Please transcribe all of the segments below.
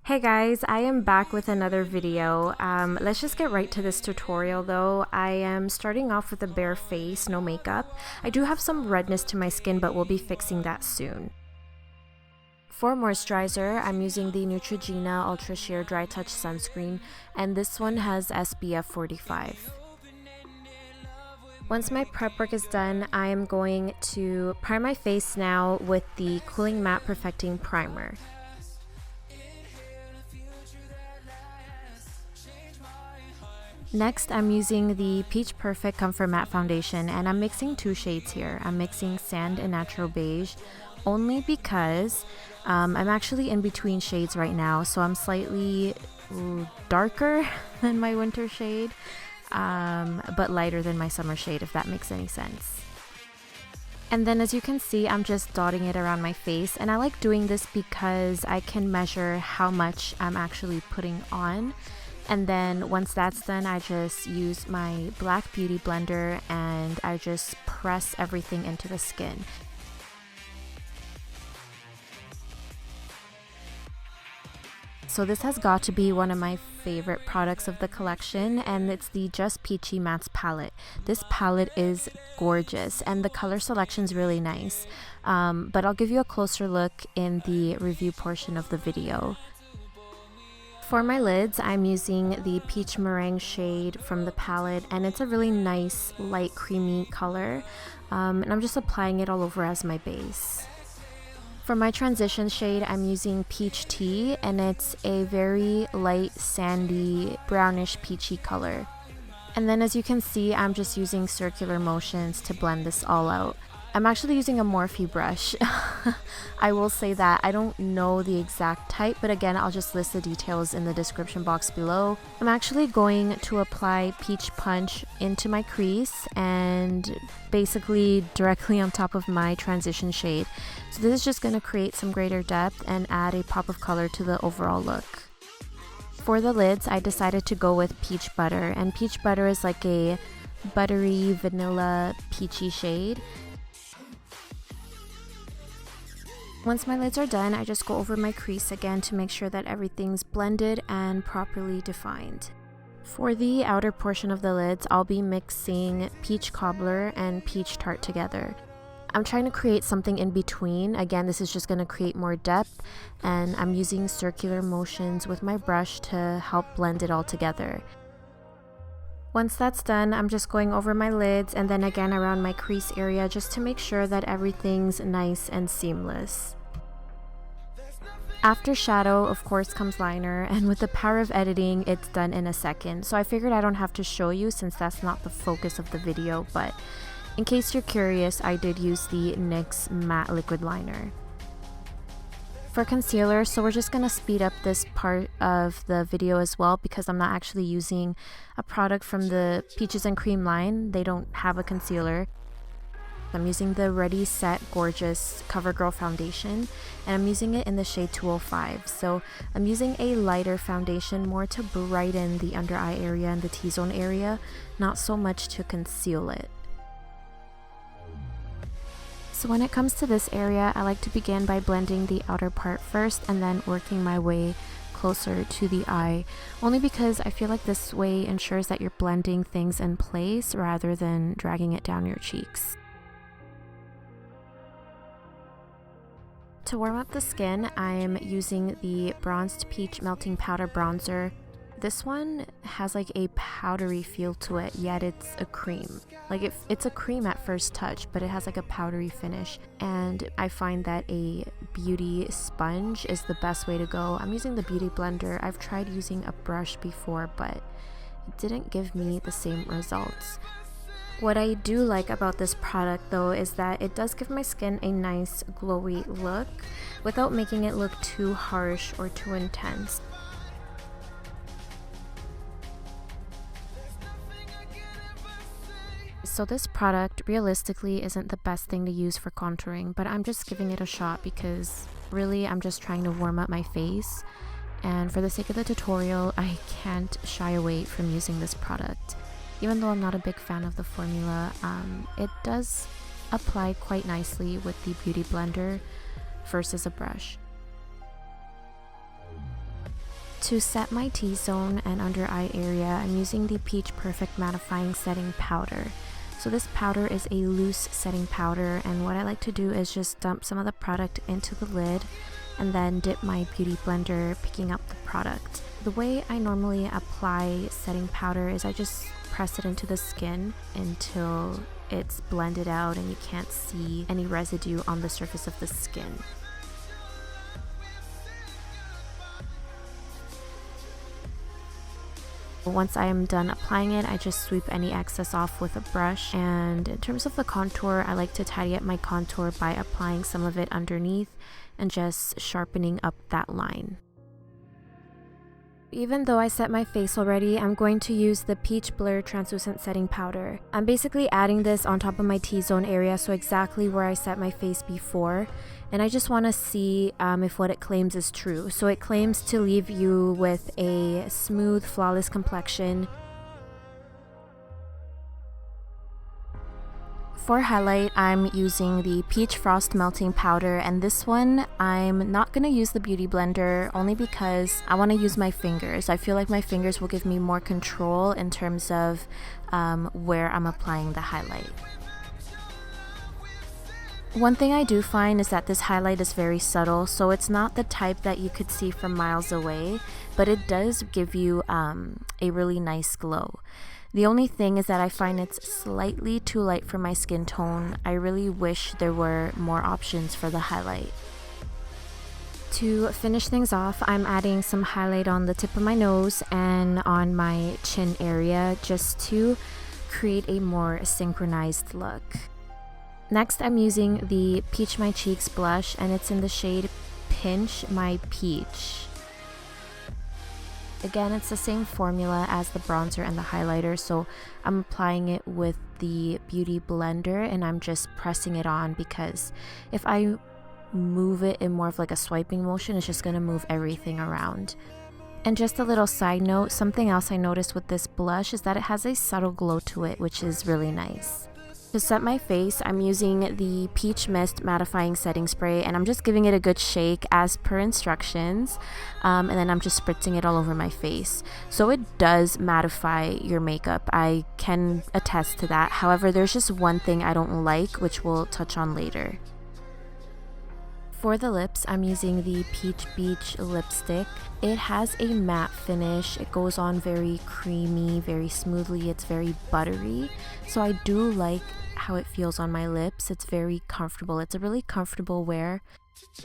Hey guys, I am back with another video. Let's just get right to this tutorial though. I am starting off with a bare face, no makeup. I do have some redness to my skin, but we'll be fixing that soon. For moisturizer, I'm using the Neutrogena Ultra Sheer Dry Touch Sunscreen, and this one has SPF 45. Once my prep work is done, I am going to prime my face now with the Cooling Matte Perfecting Primer. Next, I'm using the Peach Perfect Comfort Matte Foundation, and I'm mixing two shades here. I'm mixing Sand and Natural Beige, only because I'm actually in between shades right now, so I'm slightly darker than my winter shade, but lighter than my summer shade, if that makes any sense. And then as you can see, I'm just dotting it around my face, and I like doing this because I can measure how much I'm actually putting on. And then once that's done, I just use my black beauty blender and I just press everything into the skin. So this has got to be one of my favorite products of the collection, and it's the Just Peachy Mattes palette. This palette is gorgeous and the color selection is really nice, but I'll give you a closer look in the review portion of the video. For my lids, I'm using the Peach Meringue shade from the palette, and it's a really nice light creamy color, and I'm just applying it all over as my base. For my transition shade, I'm using Peach Tea, and it's a very light sandy brownish peachy color. And then as you can see, I'm just using circular motions to blend this all out. I'm actually using a Morphe brush. I will say that I don't know the exact type, but again, I'll just list the details in the description box below. I'm actually going to apply Peach Punch into my crease and basically directly on top of my transition shade. So this is just going to create some greater depth and add a pop of color to the overall look. For the lids, I decided to go with Peach Butter, and Peach Butter is like a buttery vanilla peachy shade. Once my lids are done, I just go over my crease again to make sure that everything's blended and properly defined. For the outer portion of the lids, I'll be mixing Peach Cobbler and Peach Tart together. I'm trying to create something in between. Again, this is just going to create more depth, and I'm using circular motions with my brush to help blend it all together. Once that's done, I'm just going over my lids and then again around my crease area just to make sure that everything's nice and seamless. After shadow, of course, comes liner, and with the power of editing, it's done in a second. So I figured I don't have to show you since that's not the focus of the video, but in case you're curious, I did use the NYX Matte Liquid Liner. For concealer, so we're just going to speed up this part of the video as well because I'm not actually using a product from the Peaches and Cream line. They don't have a concealer. I'm using the Ready Set Gorgeous CoverGirl foundation, and I'm using it in the shade 205. So I'm using a lighter foundation more to brighten the under eye area and the T-zone area, not so much to conceal it. So when it comes to this area, I like to begin by blending the outer part first and then working my way closer to the eye, only because I feel like this way ensures that you're blending things in place rather than dragging it down your cheeks. To warm up the skin, I'm using the Bronzed Peach Melting Powder Bronzer. This one has like a powdery feel to it, yet it's a cream. Like it's a cream at first touch, but it has like a powdery finish. And I find that a beauty sponge is the best way to go. I'm using the beauty blender. I've tried using a brush before, but it didn't give me the same results. What I do like about this product though is that it does give my skin a nice glowy look without making it look too harsh or too intense. So this product realistically isn't the best thing to use for contouring, but I'm just giving it a shot because really I'm just trying to warm up my face, and for the sake of the tutorial I can't shy away from using this product. Even though I'm not a big fan of the formula, it does apply quite nicely with the beauty blender versus a brush. To set my T-zone and under eye area, I'm using the Peach Perfect Mattifying Setting Powder. So this powder is a loose setting powder, and what I like to do is just dump some of the product into the lid and then dip my beauty blender, picking up the product. The way I normally apply setting powder is I just press it into the skin until it's blended out and you can't see any residue on the surface of the skin. Once I am done applying it, I just sweep any excess off with a brush, and in terms of the contour, I like to tidy up my contour by applying some of it underneath and just sharpening up that line. Even though I set my face already, I'm going to use the Peach Blur Translucent Setting Powder. I'm basically adding this on top of my T-zone area, so exactly where I set my face before. And I just want to see if what it claims is true. So it claims to leave you with a smooth, flawless complexion. For highlight, I'm using the Peach Frost Melting Powder, and this one I'm not going to use the Beauty Blender only because I want to use my fingers. I feel like my fingers will give me more control in terms of where I'm applying the highlight. One thing I do find is that this highlight is very subtle, so it's not the type that you could see from miles away, but it does give you a really nice glow. The only thing is that I find it's slightly too light for my skin tone. I really wish there were more options for the highlight. To finish things off, I'm adding some highlight on the tip of my nose and on my chin area just to create a more synchronized look. Next, I'm using the Peach My Cheeks blush, and it's in the shade Pinch My Peach. Again, it's the same formula as the bronzer and the highlighter, so I'm applying it with the Beauty Blender and I'm just pressing it on, because if I move it in more of like a swiping motion, it's just going to move everything around. And just a little side note, something else I noticed with this blush is that it has a subtle glow to it, which is really nice. To set my face, I'm using the Peach Mist Mattifying Setting Spray, and I'm just giving it a good shake as per instructions, and then I'm just spritzing it all over my face. So it does mattify your makeup, I can attest to that. However, there's just one thing I don't like, which we'll touch on later. For the lips, I'm using the Peach Beach lipstick. It has a matte finish. It goes on very creamy, very smoothly. It's very buttery. So I do like how it feels on my lips. It's very comfortable. It's a really comfortable wear.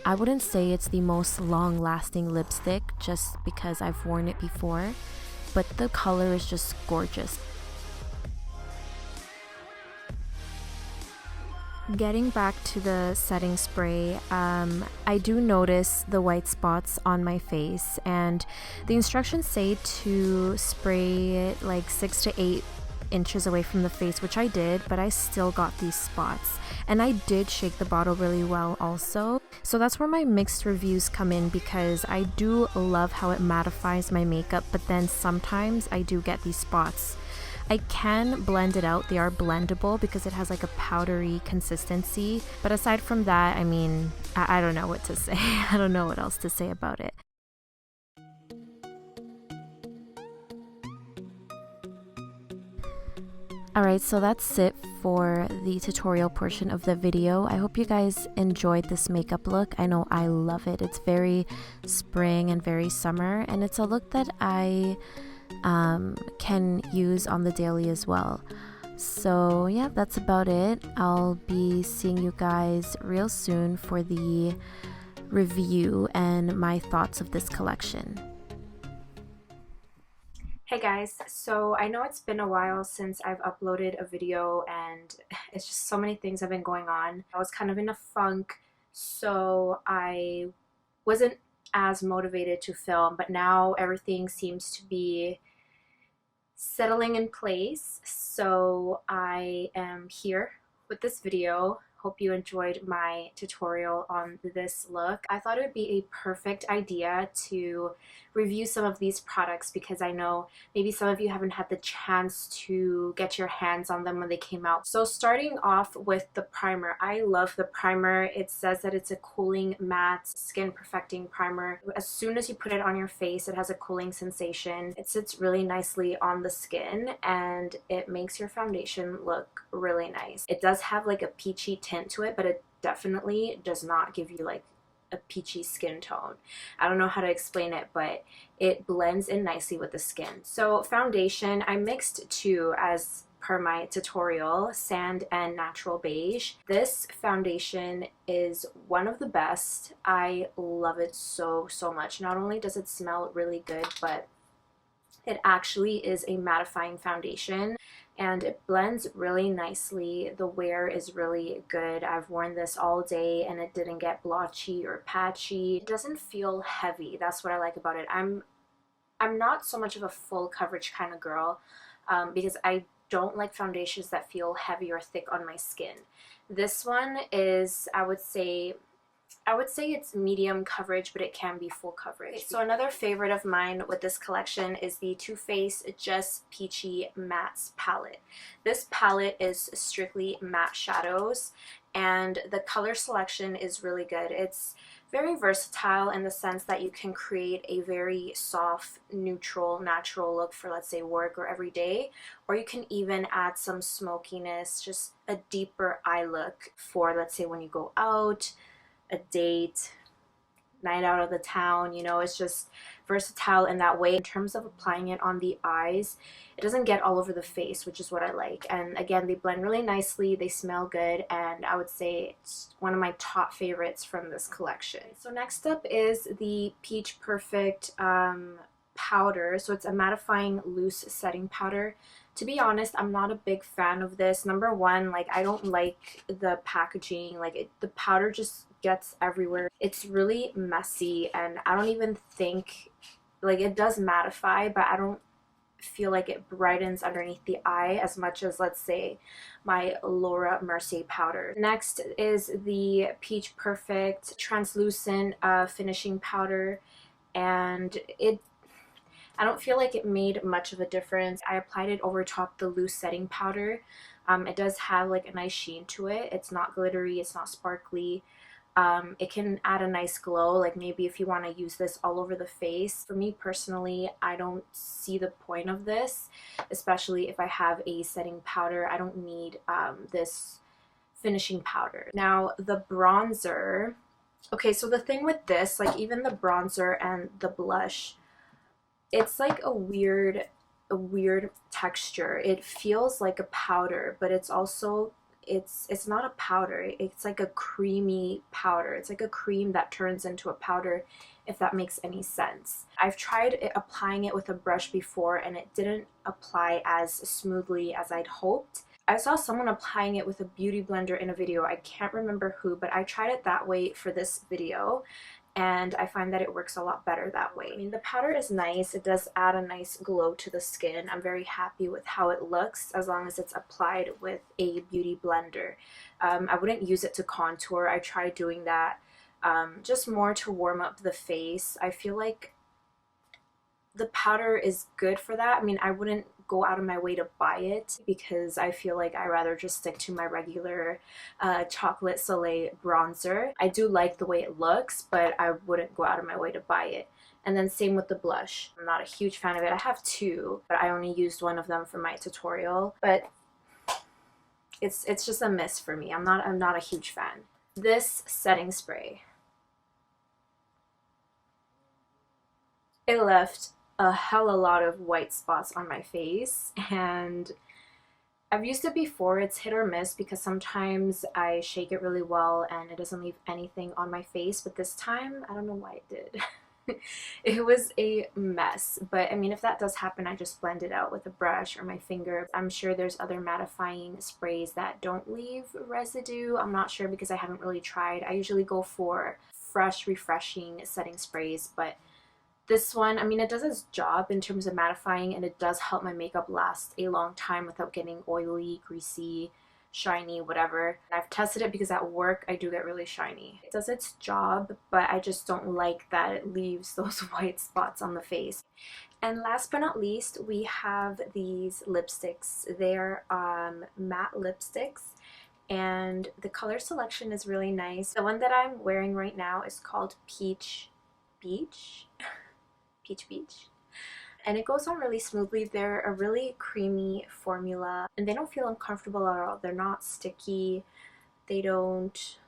I wouldn't say it's the most long-lasting lipstick just because I've worn it before, but the color is just gorgeous. Getting back to the setting spray, I do notice the white spots on my face, and the instructions say to spray it like 6 to 8 inches away from the face, which I did, but I still got these spots. And I did shake the bottle really well also. So that's where my mixed reviews come in, because I do love how it mattifies my makeup, but then sometimes I do get these spots. I can blend it out. They are blendable because it has like a powdery consistency. But aside from that, I mean, I don't know what to say. I don't know what else to say about it. Alright, so that's it for the tutorial portion of the video. I hope you guys enjoyed this makeup look. I know I love it. It's very spring and very summer, and it's a look that I can use on the daily as well. So yeah, that's about it. I'll be seeing you guys real soon for the review and my thoughts of this collection. Hey guys, so I know it's been a while since I've uploaded a video, and it's just so many things have been going on. I was kind of in a funk, so I wasn't as motivated to film, but now everything seems to be settling in place, so I am here with this video. Hope you enjoyed my tutorial on this look. I thought it would be a perfect idea to review some of these products because I know maybe some of you haven't had the chance to get your hands on them when they came out. So starting off with the primer, I love the primer. It says that it's a cooling matte skin perfecting primer. As soon as you put it on your face, it has a cooling sensation. It sits really nicely on the skin and it makes your foundation look really nice. It does have like a peachy tint to it, but it definitely does not give you like a peachy skin tone. I don't know how to explain it, but it blends in nicely with the skin. So foundation, I mixed two as per my tutorial, Sand and Natural Beige. This foundation is one of the best. I love it so much. Not only does it smell really good, but it actually is a mattifying foundation and it blends really nicely. The wear is really good. I've worn this all day and it didn't get blotchy or patchy. It doesn't feel heavy. That's what I like about it. I'm not so much of a full coverage kind of girl because I don't like foundations that feel heavy or thick on my skin. This one is, I would say it's medium coverage, but it can be full coverage. So another favorite of mine with this collection is the Too Faced Just Peachy Mattes palette. This palette is strictly matte shadows and the color selection is really good. It's very versatile in the sense that you can create a very soft, neutral, natural look for, let's say, work or everyday, or you can even add some smokiness, just a deeper eye look for, let's say, when you go out, a date, night out of the town. You know, it's just versatile in that way. In terms of applying it on the eyes, it doesn't get all over the face, which is what I like. And again, they blend really nicely, they smell good, and I would say it's one of my top favorites from this collection. So next up is the Peach Perfect powder. So it's a mattifying loose setting powder. To be honest, I'm not a big fan of this. Number one, like, I don't like the packaging. Like, the powder just gets everywhere. It's really messy and I don't even think, like, it does mattify, but I don't feel like it brightens underneath the eye as much as, let's say, my Laura Mercier powder. Next is the Peach Perfect translucent finishing powder, and I don't feel like it made much of a difference. I applied it over top the loose setting powder. It does have like a nice sheen to it. It's not glittery, it's not sparkly. It can add a nice glow, like maybe if you want to use this all over the face. For me personally, I don't see the point of this, especially if I have a setting powder. I don't need this finishing powder. Now the bronzer, okay, so the thing with this, like even the bronzer and the blush, it's like a weird texture. It feels like a powder, but it's also it's not a powder. It's like a creamy powder. It's like a cream that turns into a powder, if that makes any sense. I've tried applying it with a brush before and it didn't apply as smoothly as I'd hoped. I saw someone applying it with a beauty blender in a video. I can't remember who, but I tried it that way for this video and I find that it works a lot better that way. I mean, the powder is nice. It does add a nice glow to the skin. I'm very happy with how it looks as long as it's applied with a beauty blender. I wouldn't use it to contour. I tried doing that just more to warm up the face. I feel like the powder is good for that. I mean, I wouldn't go out of my way to buy it because I feel like I rather just stick to my regular Chocolate Soleil bronzer. I do like the way it looks, but I wouldn't go out of my way to buy it. And then same with the blush. I'm not a huge fan of it. I have two, but I only used one of them for my tutorial. But it's just a miss for me. I'm not a huge fan. This setting spray, it left a hell of a lot of white spots on my face, and I've used it before. It's hit or miss because sometimes I shake it really well and it doesn't leave anything on my face, but this time I don't know why it did. It was a mess, but I mean, if that does happen, I just blend it out with a brush or my finger. I'm sure there's other mattifying sprays that don't leave residue. I'm not sure because I haven't really tried. I usually go for fresh, refreshing setting sprays, but this one, I mean, it does its job in terms of mattifying and it does help my makeup last a long time without getting oily, greasy, shiny, whatever. I've tested it because at work I do get really shiny. It does its job, but I just don't like that it leaves those white spots on the face. And last but not least, we have these lipsticks. They're matte lipsticks, and the color selection is really nice. The one that I'm wearing right now is called Peach Beach. Peach Beach. And it goes on really smoothly. They're a really creamy formula, and they don't feel uncomfortable at all. They're not sticky. They don't,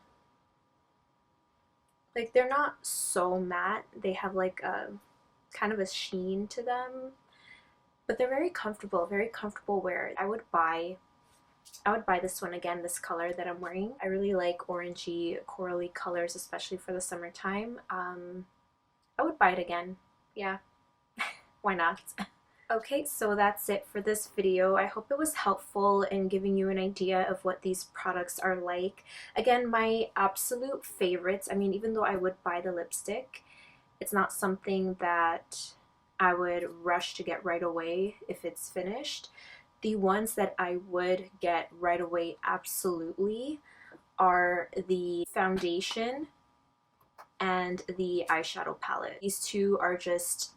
like, they're not so matte. They have like a kind of a sheen to them, but they're very comfortable wear. I would buy this one again, this color that I'm wearing. I really like orangey, corally colors, especially for the summertime. I would buy it again. Yeah, why not? Okay, so that's it for this video. I hope it was helpful in giving you an idea of what these products are like. Again, my absolute favorites, I mean, even though I would buy the lipstick, it's not something that I would rush to get right away if it's finished. The ones that I would get right away absolutely are the foundation and the eyeshadow palette. These two are just,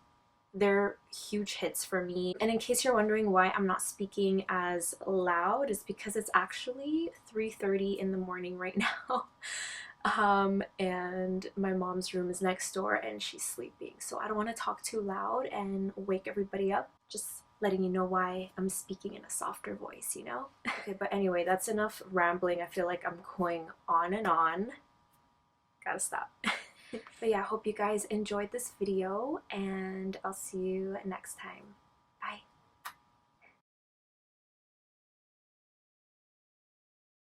they're huge hits for me. And in case you're wondering why I'm not speaking as loud, it's because it's actually 3:30 in the morning right now. And my mom's room is next door and she's sleeping, so I don't want to talk too loud and wake everybody up. Just letting you know why I'm speaking in a softer voice, you know? Okay, but anyway, that's enough rambling. I feel like I'm going on and on. Gotta stop. But yeah, I hope you guys enjoyed this video, and I'll see you next time.